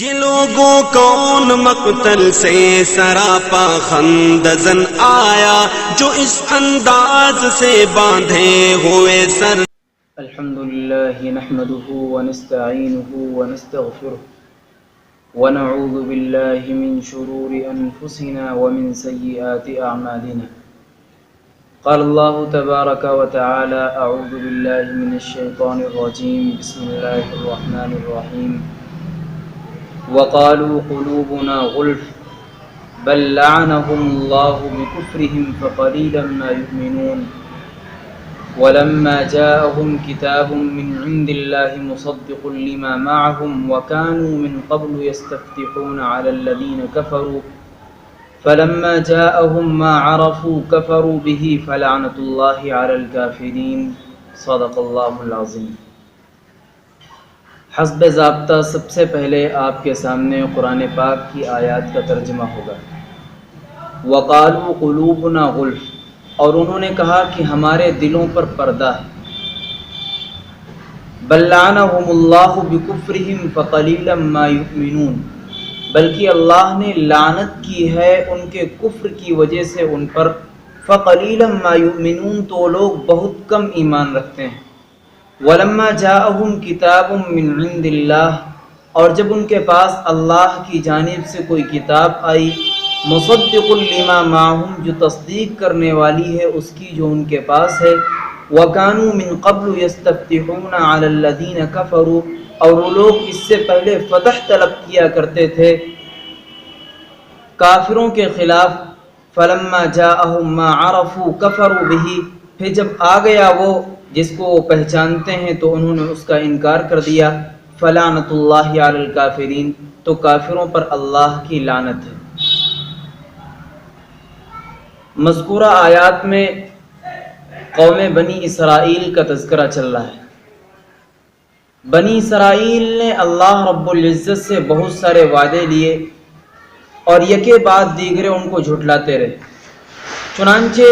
یہ لوگوں کون مقتل سے سراپا خندزن آیا جو اس انداز سے باندھے ہوئے سر. الحمدللہ نحمده ونستعینه ونستغفره ونعوذ باللہ من شرور انفسنا ومن سیئات اعمالنا. قال اللہ تبارک وتعالی اعوذ باللہ من الشیطان الرجیم بسم اللہ الرحمن الرحیم. وقالوا قلوبنا غلف بل لعنهم الله بكفرهم فقليلا ما يؤمنون. ولما جاءهم كتاب من عند الله مصدق لما معهم وكانوا من قبل يستفتحون على الذين كفروا فلما جاءهم ما عرفوا كفروا به فلعنة الله على الكافرين. صدق الله العظيم. حسب ضابطہ سب سے پہلے آپ کے سامنے قرآن پاک کی آیات کا ترجمہ ہوگا. وقالوا قلوبنا غلف، اور انہوں نے کہا کہ ہمارے دلوں پر پردہ ہے. بل لعنهم اللہ بکفرہم فقلیلا ما یؤمنون، بلکہ اللہ نے لعنت کی ہے ان کے کفر کی وجہ سے ان پر. فقلیلا ما یؤمنون، تو لوگ بہت کم ایمان رکھتے ہیں. ولما جاءهم کتاب من عند اللہ، اور جب ان کے پاس اللہ کی جانب سے کوئی کتاب آئی، مصدق لما معهم، جو تصدیق کرنے والی ہے اس کی جو ان کے پاس ہے. وكانوا من قبل يستفتحون على الذين كفروا، اور وہ لوگ اس سے پہلے فتح طلب کیا کرتے تھے کافروں کے خلاف. فلما جاءهم ما عرفوا كفروا به، پھر جب آ گیا وہ جس کو وہ پہچانتے ہیں تو انہوں نے اس کا انکار کر دیا. فلعنۃ اللہ علی الکافرین، تو کافروں پر اللہ کی لعنت ہے. مذکورہ آیات میں قوم بنی اسرائیل کا تذکرہ چل رہا ہے. بنی اسرائیل نے اللہ رب العزت سے بہت سارے وعدے لیے اور یکے بعد دیگرے ان کو جھٹلاتے رہے. چنانچہ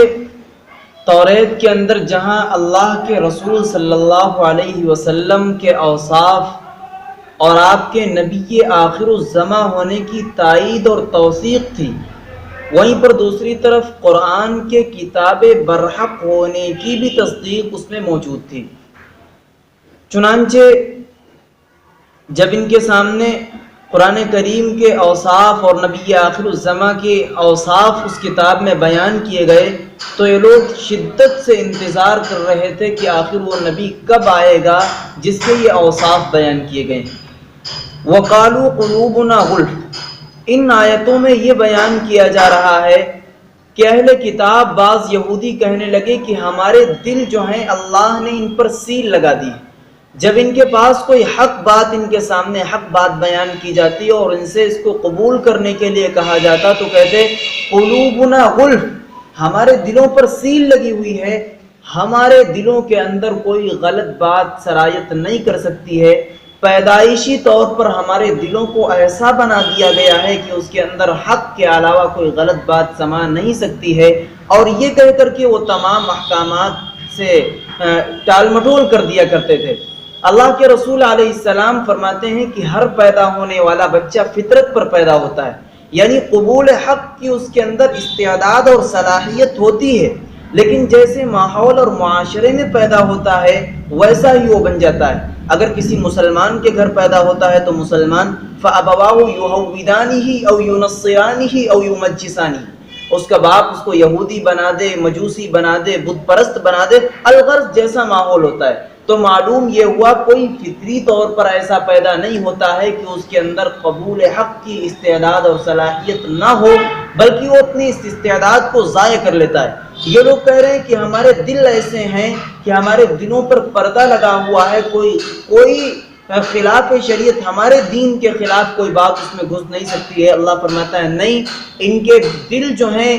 توریت کے اندر جہاں اللہ کے رسول صلی اللہ علیہ وسلم کے اوصاف اور آپ کے نبی آخر الزماں ہونے کی تائید اور توثیق تھی، وہیں پر دوسری طرف قرآن کے کتاب برحق ہونے کی بھی تصدیق اس میں موجود تھی. چنانچہ جب ان کے سامنے قرآن کریم کے اوصاف اور نبی آخر الزماں کے اوصاف اس کتاب میں بیان کیے گئے تو یہ لوگ شدت سے انتظار کر رہے تھے کہ آخر وہ نبی کب آئے گا جس کے یہ اوصاف بیان کیے گئے ہیں. وقالوا قلوبنا غلف، ان آیتوں میں یہ بیان کیا جا رہا ہے کہ اہل کتاب بعض یہودی کہنے لگے کہ ہمارے دل جو ہیں اللہ نے ان پر سیل لگا دی. جب ان کے پاس کوئی حق بات، ان کے سامنے حق بات بیان کی جاتی اور ان سے اس کو قبول کرنے کے لیے کہا جاتا تو کہتے قلوبنا غلف، ہمارے دلوں پر سیل لگی ہوئی ہے، ہمارے دلوں کے اندر کوئی غلط بات سرایت نہیں کر سکتی ہے. پیدائشی طور پر ہمارے دلوں کو ایسا بنا دیا گیا ہے کہ اس کے اندر حق کے علاوہ کوئی غلط بات سما نہیں سکتی ہے. اور یہ کہہ کر کے وہ تمام احکامات سے ٹال مٹول کر دیا کرتے تھے. اللہ کے رسول علیہ السلام فرماتے ہیں کہ ہر پیدا ہونے والا بچہ فطرت پر پیدا ہوتا ہے، یعنی قبول حق کی اس کے اندر استعداد اور صلاحیت ہوتی ہے، لیکن جیسے ماحول اور معاشرے میں پیدا ہوتا ہے ویسا ہی وہ بن جاتا ہے. اگر کسی مسلمان کے گھر پیدا ہوتا ہے تو مسلمان، فَأَبَوَاهُ يُهَوِّدَانِهِ أَوْ يُنَصِّرَانِهِ أَوْ يُمَجِّسَانِهِ، اس کا باپ اس کو یہودی بنا دے، مجوسی بنا دے، بت پرست بنا دے، الغرض جیسا ماحول ہوتا ہے. تو معلوم یہ ہوا کوئی فطری طور پر ایسا پیدا نہیں ہوتا ہے کہ اس کے اندر قبول حق کی استعداد اور صلاحیت نہ ہو، بلکہ وہ اپنی اس استعداد کو ضائع کر لیتا ہے. یہ لوگ کہہ رہے ہیں کہ ہمارے دل ایسے ہیں کہ ہمارے دلوں پر پردہ لگا ہوا ہے، کوئی خلاف شریعت، ہمارے دین کے خلاف کوئی بات اس میں گھس نہیں سکتی ہے. اللہ فرماتا ہے نہیں، ان کے دل جو ہیں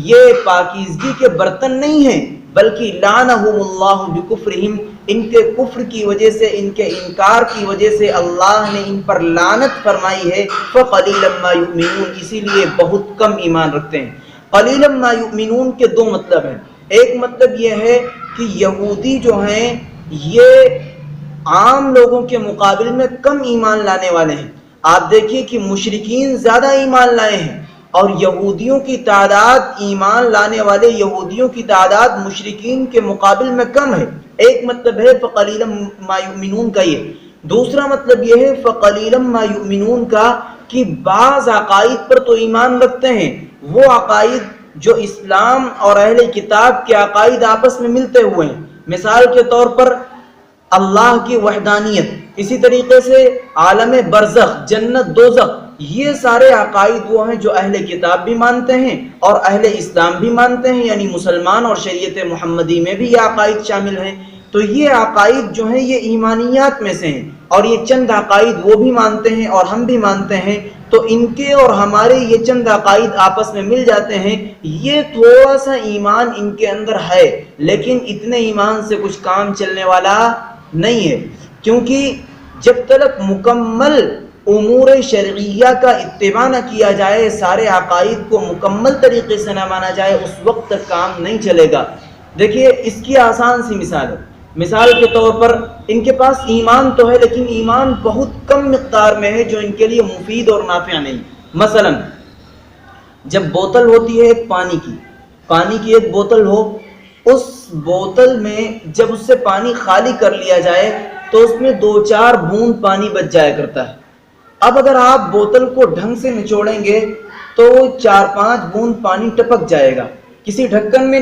یہ پاکیزگی کے برتن نہیں ہیں، بلکہ لعنہم اللہ بکفرہم، ان کے کفر کی وجہ سے، ان کے انکار کی وجہ سے اللہ نے ان پر لعنت فرمائی ہے. فقلیلا ما یؤمنون، اسی لیے بہت کم ایمان رکھتے ہیں. قلیلا ما یؤمنون کے دو مطلب ہیں. ایک مطلب یہ ہے کہ یہودی جو ہیں یہ عام لوگوں کے مقابل میں کم ایمان لانے والے ہیں، آپ دیکھیے کہ مشرکین زیادہ ایمان لائے ہیں اور یہودیوں کی تعداد، ایمان لانے والے یہودیوں کی تعداد مشرکین کے مقابل میں کم ہے۔ ایک مطلب ہے فقلیلا ما یؤمنون کا یہ، دوسرا مطلب یہ ہے فقلیلا ما یؤمنون کا کہ بعض عقائد پر تو ایمان رکھتے ہیں، وہ عقائد جو اسلام اور اہل کتاب کے عقائد آپس میں ملتے ہوئے ہیں، مثال کے طور پر اللہ کی وحدانیت، اسی طریقے سے عالم برزخ، جنت دوزخ، یہ سارے عقائد وہ ہیں جو اہل کتاب بھی مانتے ہیں اور اہل اسلام بھی مانتے ہیں، یعنی مسلمان اور شریعت محمدی میں بھی یہ عقائد شامل ہیں۔ تو یہ عقائد جو ہیں یہ ایمانیات میں سے ہیں، اور یہ چند عقائد وہ بھی مانتے ہیں اور ہم بھی مانتے ہیں، تو ان کے اور ہمارے یہ چند عقائد آپس میں مل جاتے ہیں۔ یہ تھوڑا سا ایمان ان کے اندر ہے، لیکن اتنے ایمان سے کچھ کام چلنے والا نہیں ہے، کیونکہ جب تک مکمل امور شرعیہ کا اتباع نہ کیا جائے، سارے عقائد کو مکمل طریقے سے نہ مانا جائے، اس وقت تک کام نہیں چلے گا۔ دیکھیے اس کی آسان سی مثال ہے، مثال کے طور پر ان کے پاس ایمان تو ہے لیکن ایمان بہت کم مقدار میں ہے جو ان کے لیے مفید اور نافع نہیں۔ مثلا جب بوتل ہوتی ہے ایک پانی کی ایک بوتل ہو، اس بوتل میں جب اس سے پانی خالی کر لیا جائے تو اس میں 2-4 بوند پانی بچ جایا کرتا ہے۔ اب اگر آپ بوتل کو ڈھنگ سے نچوڑیں گے تو 4-5 بوند پانی ٹپک جائے گا، کسی ڈھکن میں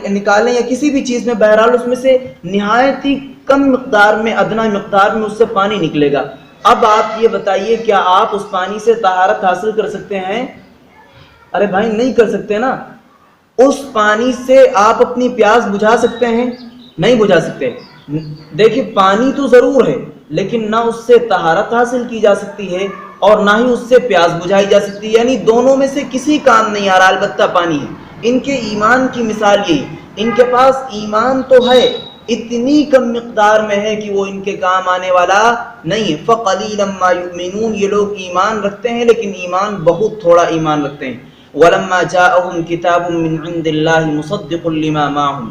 نکالیں یا کسی بھی چیز میں، بہرحال اس میں سے نہایت ہی کم مقدار میں، ادنا مقدار میں اس سے پانی نکلے گا۔ اب آپ یہ بتائیے کیا آپ اس پانی سے طہارت حاصل کر سکتے ہیں؟ ارے بھائی نہیں کر سکتے نا۔ اس پانی سے آپ اپنی پیاس بجھا سکتے ہیں؟ نہیں بجھا سکتے۔ دیکھیے پانی تو ضرور ہے لیکن نہ اس سے طہارت حاصل کی جا سکتی ہے اور نہ ہی اس سے پیاس بجھائی جا سکتی ہے، یعنی دونوں میں سے کسی کام نہیں آ رہا، البتہ پانی ہے۔ ان کے ایمان کی مثال یہی، ان کے پاس ایمان تو ہے، اتنی کم مقدار میں ہے کہ وہ ان کے کام آنے والا نہیں ہے۔ فَقَلِيلًا مَا يُؤْمِنُونَ، یہ لوگ ایمان رکھتے ہیں لیکن ایمان بہت تھوڑا ایمان رکھتے ہیں۔ وَلَمَّا جَاءَهُمْ كِتَابٌ مِّنْ عِندِ اللَّهِ مُصَدِّقٌ لِّمَا مَعَهُمْ،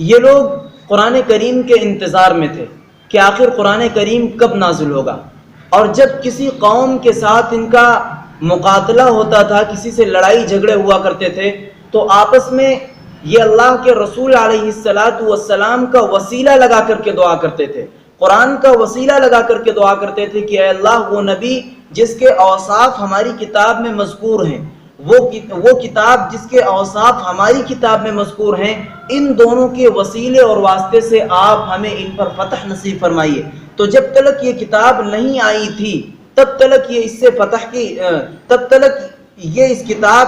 یہ لوگ قرآن کریم کے انتظار میں تھے کہ آخر قرآن کریم کب نازل ہوگا، اور جب کسی قوم کے ساتھ ان کا مقاتلہ ہوتا تھا، کسی سے لڑائی جھگڑے ہوا کرتے تھے، تو آپس میں یہ اللہ کے رسول علیہ السلام کا وسیلہ لگا کر کے دعا کرتے تھے، قرآن کا وسیلہ لگا کر کے دعا کرتے تھے کہ اے اللہ وہ نبی جس کے اوصاف ہماری کتاب میں مذکور ہیں، وہ کتاب جس کے اوصاف ہماری کتاب میں مذکور ہیں، ان دونوں کے وسیلے اور واسطے سے آپ ہمیں ان پر فتح نصیب فرمائیے۔ تو جب تک یہ کتاب نہیں آئی تھی تب تک یہ اس سے فتح کی، تب تک یہ اس کتاب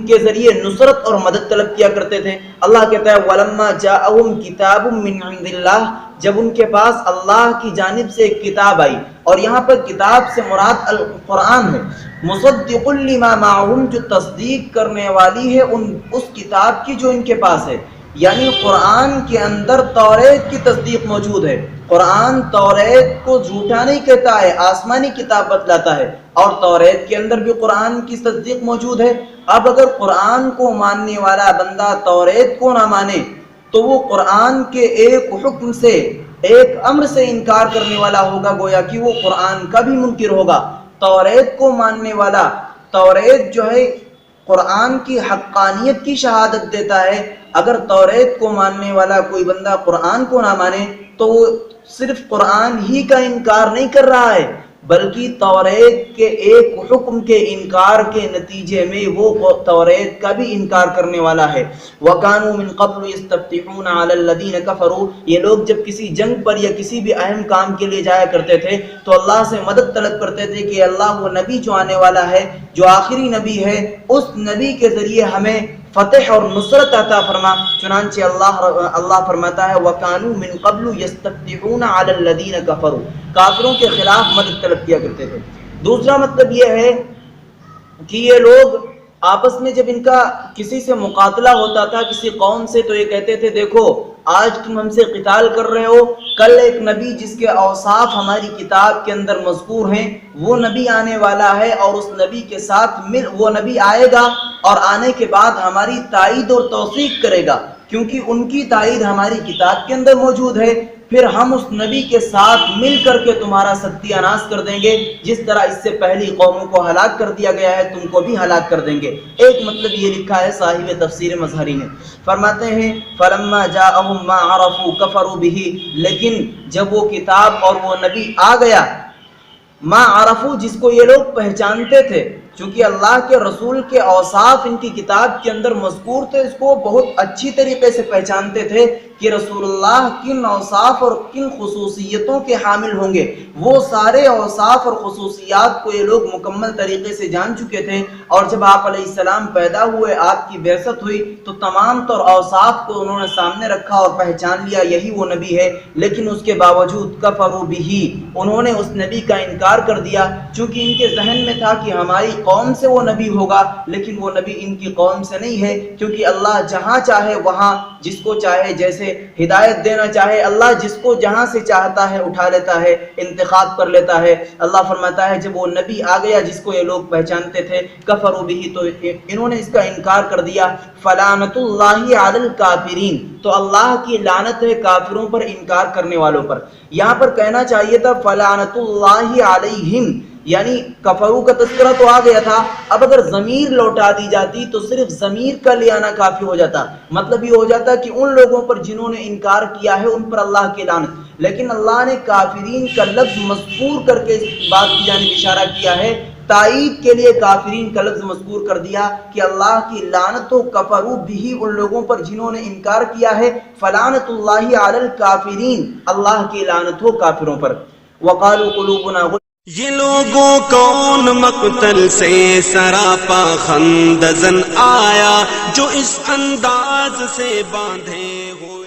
کے ذریعے نصرت اور مدد طلب کیا کرتے تھے۔ اللہ کہتا ہے وَلَمَّا جَاءَهُمْ كِتَابٌ مِّنْ عِندِ اللَّهِ، جب ان کے پاس اللہ کی جانب سے ایک کتاب آئی، اور یہاں پر کتاب سے مراد القرآن ہے، مصدق لما معہم، جو تصدیق کرنے والی ہے اس کتاب کی جو ان کے پاس ہے، یعنی قرآن کے اندر توریت کی تصدیق موجود ہے۔ قرآن توریت کو جھوٹا نہیں کہتا ہے، آسمانی کتاب بتلاتا ہے، اور توریت کے اندر بھی قرآن کی تصدیق موجود ہے۔ اب اگر قرآن کو ماننے والا بندہ توریت کو نہ مانے تو وہ قرآن کے ایک حکم سے، ایک امر سے انکار کرنے والا ہوگا، گویا کہ وہ قرآن کا بھی منکر ہوگا۔ توریت کو ماننے والا، توریت جو ہے قرآن کی حقانیت کی شہادت دیتا ہے، اگر توریت کو ماننے والا کوئی بندہ قرآن کو نہ مانے تو وہ صرف قرآن ہی کا انکار نہیں کر رہا ہے بلکہ توریت کے ایک حکم کے انکار کے نتیجے میں وہ توریت کا بھی انکار کرنے والا ہے۔ وَكَانُوا مِن قَبْلُ يَسْتَفْتِحُونَ عَلَى الَّذِينَ كَفَرُوا، یہ لوگ جب کسی جنگ پر یا کسی بھی اہم کام کے لیے جایا کرتے تھے تو اللہ سے مدد طلب کرتے تھے کہ اللہ وہ نبی جو آنے والا ہے، جو آخری نبی ہے، اس نبی کے ذریعے ہمیں فتح اور نصرت عطا فرما۔ چنانچہ اللہ فرماتا ہے وَكَانُوا مِن قَبْلُ يَسْتَفْتِحُونَ عَلَى الَّذِينَ كَفَرُوا، کافروں کے خلاف مدد طلب کیا کرتے تھے۔ دوسرا مطلب یہ ہے کہ یہ لوگ آپس میں جب ان کا کسی سے مقاتلہ ہوتا تھا کسی قوم سے تو یہ کہتے تھے دیکھو آج تم ہم سے قتال کر رہے ہو، کل ایک نبی جس کے اوصاف ہماری کتاب کے اندر مذکور ہیں وہ نبی آنے والا ہے، اور اس نبی کے ساتھ وہ نبی آئے گا اور آنے کے بعد ہماری تائید اور توثیق کرے گا، کیونکہ ان کی تائید ہماری کتاب کے اندر موجود ہے۔ پھر ہم اس نبی کے ساتھ مل کر کے تمہارا ستیہ ناش کر دیں گے، جس طرح اس سے پہلی قوموں کو ہلاک کر دیا گیا ہے تم کو بھی ہلاک کر دیں گے۔ ایک مطلب یہ لکھا ہے صاحب تفسیر مظہری نے، فرماتے ہیں فلما جاءہم ما عرفوا کفروا بہ، لیکن جب وہ کتاب اور وہ نبی آ گیا، ما عرفو جس کو یہ لوگ پہچانتے تھے، چونکہ اللہ کے رسول کے اوصاف ان کی کتاب کے اندر مذکور تھے، اس کو بہت اچھی طریقے سے پہچانتے تھے کہ رسول اللہ کن اوصاف اور کن خصوصیتوں کے حامل ہوں گے، وہ سارے اوصاف اور خصوصیات کو یہ لوگ مکمل طریقے سے جان چکے تھے۔ اور جب آپ علیہ السلام پیدا ہوئے، آپ کی بعثت ہوئی، تو تمام طور اوصاف کو انہوں نے سامنے رکھا اور پہچان لیا یہی وہ نبی ہے، لیکن اس کے باوجود کفروا بہ، انہوں نے اس نبی کا انکار کر دیا، چونکہ ان کے ذہن میں تھا کہ ہماری قوم سے وہ نبی ہوگا، لیکن وہ نبی ان کی قوم سے نہیں ہے، کیونکہ اللہ جہاں چاہے وہاں جس کو چاہے جیسے ہدایت دینا چاہے، اللہ جس کو جہاں سے چاہتا ہے اٹھا لیتا ہے، انتخاب کر لیتا ہے۔ اللہ فرماتا ہے جب وہ نبی آ گیا جس کو یہ لوگ پہچانتے تھے، کفروا بہ، تو انہوں نے اس کا انکار کر دیا۔ فلعنۃ اللہ علی الکافرین، تو اللہ کی لعنت ہے کافروں پر، انکار کرنے والوں پر۔ یہاں پر کہنا چاہیے تھا فلعنۃ اللہ علیہم، یعنی کفرو کا تذکرہ تو آ گیا تھا، اب اگر ضمیر لوٹا دی جاتی تو صرف ضمیر کا لے آنا کافی ہو جاتا، مطلب یہ ہو جاتا کہ ان لوگوں پر جنہوں نے انکار کیا ہے ان پر اللہ کی لعنت، لیکن اللہ نے کافرین کا لفظ مذکور کر کے اس بات کی جانب اشارہ کیا ہے، تائید کے لیے کافرین کا لفظ مذکور کر دیا کہ اللہ کی لعنت و کفروا بہ ان لوگوں پر جنہوں نے انکار کیا ہے، فلعنۃ اللہ علی الکافرین، اللہ کی لعنت ہو کافروں پر۔ وقالوا قلوبنا غلف، یہ لوگوں کون مقتل سے سراپا خندزن آیا جو اس انداز سے باندھے ہو